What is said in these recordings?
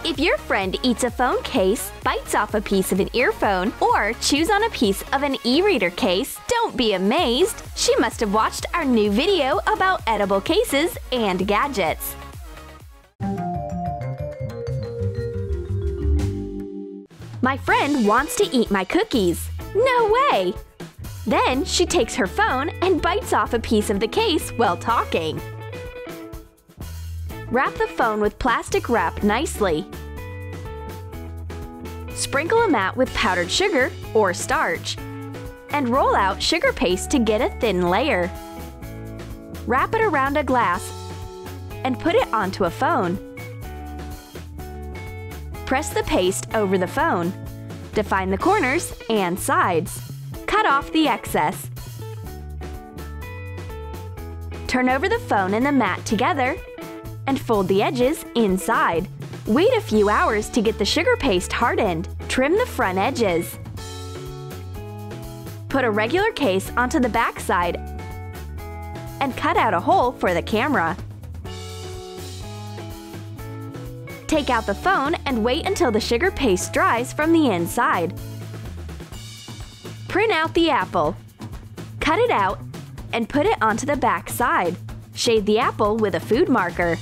If your friend eats a phone case, bites off a piece of an earphone, or chews on a piece of an e-reader case, don't be amazed! She must have watched our new video about edible cases and gadgets. My friend wants to eat my cookies. No way! Then she takes her phone and bites off a piece of the case while talking. Wrap the phone with plastic wrap nicely. Sprinkle a mat with powdered sugar or starch. And roll out sugar paste to get a thin layer. Wrap it around a glass and put it onto a phone. Press the paste over the phone. Define the corners and sides. Cut off the excess. Turn over the phone and the mat together and fold the edges inside. Wait a few hours to get the sugar paste hardened. Trim the front edges. Put a regular case onto the back side and cut out a hole for the camera. Take out the phone and wait until the sugar paste dries from the inside. Print out the apple. Cut it out and put it onto the back side. Shade the apple with a food marker.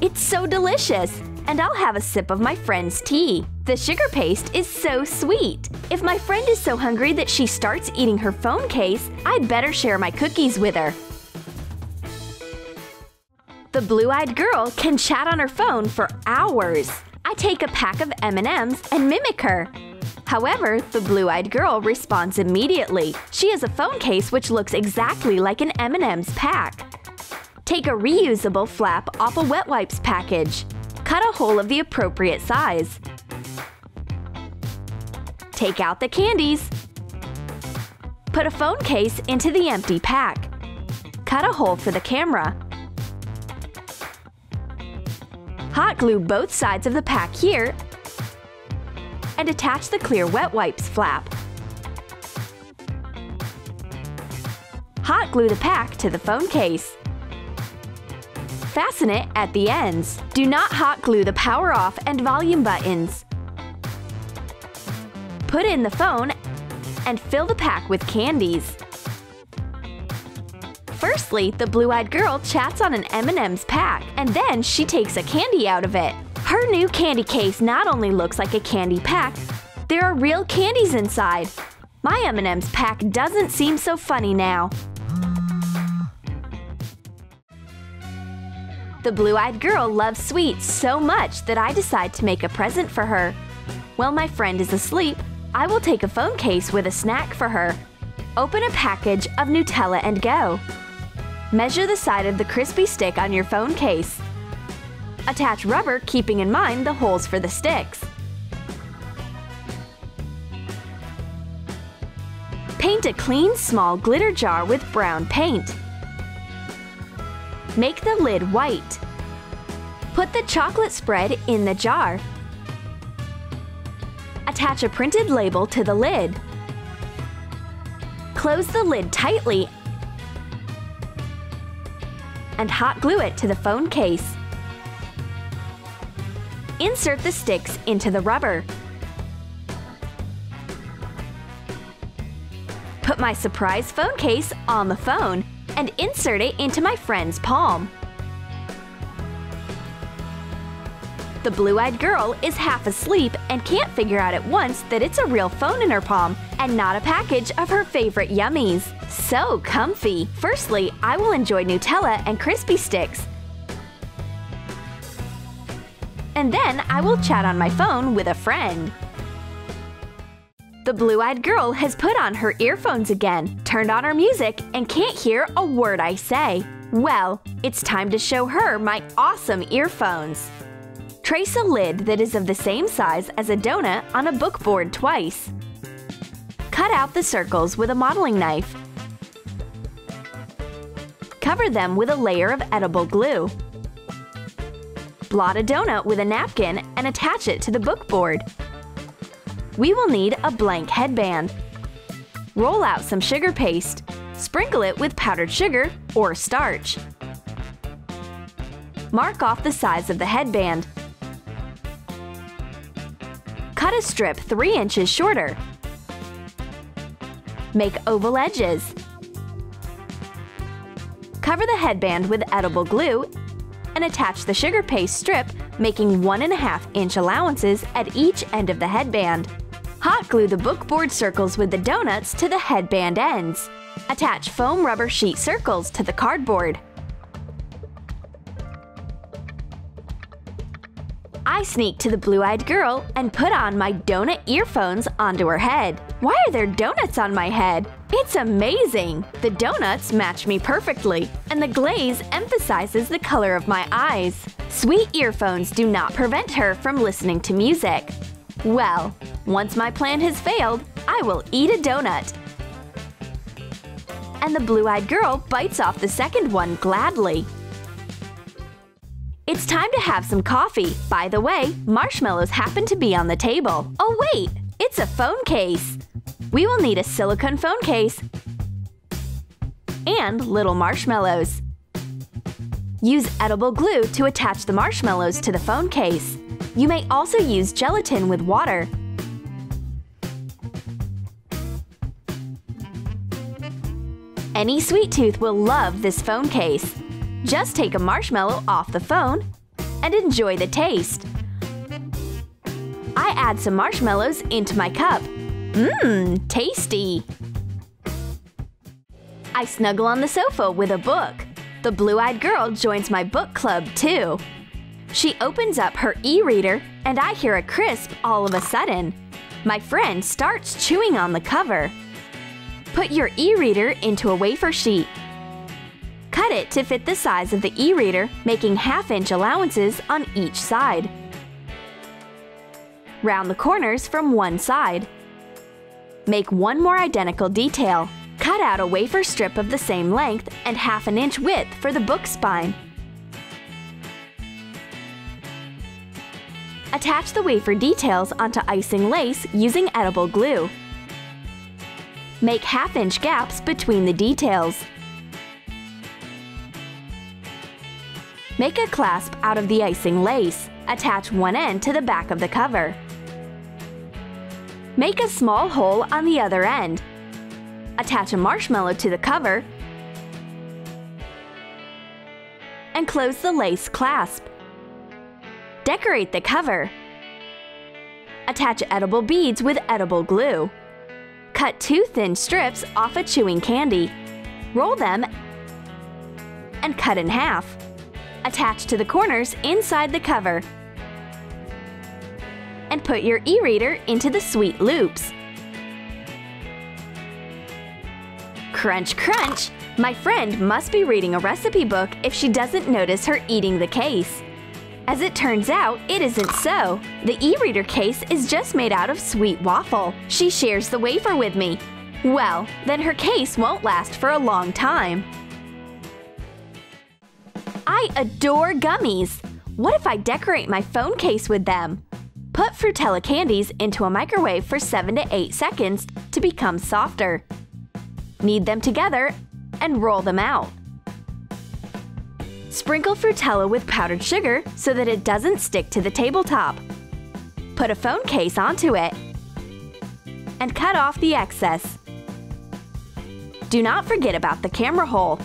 It's so delicious! And I'll have a sip of my friend's tea. The sugar paste is so sweet. If my friend is so hungry that she starts eating her phone case, I'd better share my cookies with her. The blue-eyed girl can chat on her phone for hours. I take a pack of M&Ms and mimic her. However, the blue-eyed girl responds immediately. She has a phone case which looks exactly like an M&M's pack. Take a reusable flap off a wet wipes package. Cut a hole of the appropriate size. Take out the candies. Put a phone case into the empty pack. Cut a hole for the camera. Hot glue both sides of the pack here and attach the clear wet wipes flap. Hot glue the pack to the phone case. Fasten it at the ends. Do not hot glue the power off and volume buttons. Put in the phone and fill the pack with candies. Firstly, the blue-eyed girl chats on an M&M's pack, and then she takes a candy out of it. Her new candy case not only looks like a candy pack, there are real candies inside. My M&M's pack doesn't seem so funny now. The blue-eyed girl loves sweets so much that I decide to make a present for her. While my friend is asleep, I will take a phone case with a snack for her. Open a package of Nutella&Go. Measure the side of the crispy stick on your phone case. Attach rubber, keeping in mind the holes for the sticks. Paint a clean, small glitter jar with brown paint. Make the lid white. Put the chocolate spread in the jar. Attach a printed label to the lid. Close the lid tightly and hot glue it to the phone case. Insert the sticks into the rubber. Put my surprise phone case on the phone and insert it into my friend's palm. The blue-eyed girl is half asleep and can't figure out at once that it's a real phone in her palm and not a package of her favorite yummies. So comfy! Firstly, I will enjoy Nutella and crispy sticks. And then I will chat on my phone with a friend. The blue-eyed girl has put on her earphones again, turned on her music, and can't hear a word I say. Well, it's time to show her my awesome earphones. Trace a lid that is of the same size as a donut on a book board twice. Cut out the circles with a modeling knife. Cover them with a layer of edible glue. Blot a donut with a napkin and attach it to the book board. We will need a blank headband. Roll out some sugar paste. Sprinkle it with powdered sugar or starch. Mark off the size of the headband. Cut a strip 3 inches shorter. Make oval edges. Cover the headband with edible glue and attach the sugar paste strip, making 1.5-inch allowances at each end of the headband. Hot glue the bookboard circles with the donuts to the headband ends. Attach foam rubber sheet circles to the cardboard. I sneak to the blue-eyed girl and put on my donut earphones onto her head. Why are there donuts on my head? It's amazing! The donuts match me perfectly, and the glaze emphasizes the color of my eyes. Sweet earphones do not prevent her from listening to music. Well, once my plan has failed, I will eat a donut. And the blue-eyed girl bites off the second one gladly. It's time to have some coffee. By the way, marshmallows happen to be on the table. Oh wait, it's a phone case. We will need a silicone phone case and little marshmallows. Use edible glue to attach the marshmallows to the phone case. You may also use gelatin with water. Any sweet tooth will love this phone case. Just take a marshmallow off the phone and enjoy the taste. I add some marshmallows into my cup. Mmm, tasty! I snuggle on the sofa with a book. The blue-eyed girl joins my book club too. She opens up her e-reader and I hear a crisp all of a sudden. My friend starts chewing on the cover. Put your e-reader into a wafer sheet. Cut it to fit the size of the e-reader, making 1/2-inch allowances on each side. Round the corners from one side. Make one more identical detail. Cut out a wafer strip of the same length and 1/2 inch width for the book spine. Attach the wafer details onto icing lace using edible glue. Make 1/2-inch gaps between the details. Make a clasp out of the icing lace. Attach one end to the back of the cover. Make a small hole on the other end. Attach a marshmallow to the cover and close the lace clasp. Decorate the cover. Attach edible beads with edible glue. Cut 2 thin strips off a chewing candy. Roll them and cut in half. Attach to the corners inside the cover. And put your e-reader into the sweet loops. Crunch, crunch! My friend must be reading a recipe book if she doesn't notice her eating the case. As it turns out, it isn't so. The e-reader case is just made out of sweet waffle. She shares the wafer with me. Well, then her case won't last for a long time. I adore gummies! What if I decorate my phone case with them? Put Fruittella candies into a microwave for 7 to 8 seconds to become softer. Knead them together and roll them out. Sprinkle Fruittella with powdered sugar so that it doesn't stick to the tabletop. Put a phone case onto it and cut off the excess. Do not forget about the camera hole.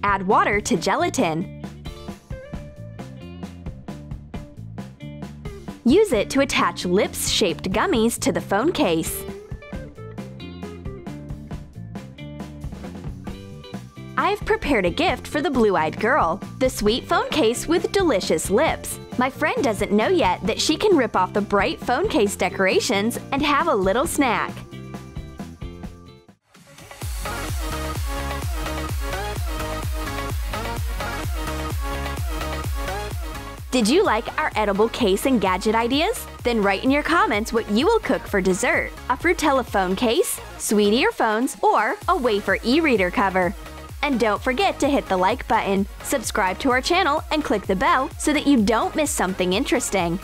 Add water to gelatin. Use it to attach lips-shaped gummies to the phone case. I've prepared a gift for the blue-eyed girl, the sweet phone case with delicious lips. My friend doesn't know yet that she can rip off the bright phone case decorations and have a little snack. Did you like our edible case and gadget ideas? Then write in your comments what you will cook for dessert: a Fruittella phone case, sweet earphones, or a wafer e-reader cover. And don't forget to hit the like button, subscribe to our channel, and click the bell so that you don't miss something interesting.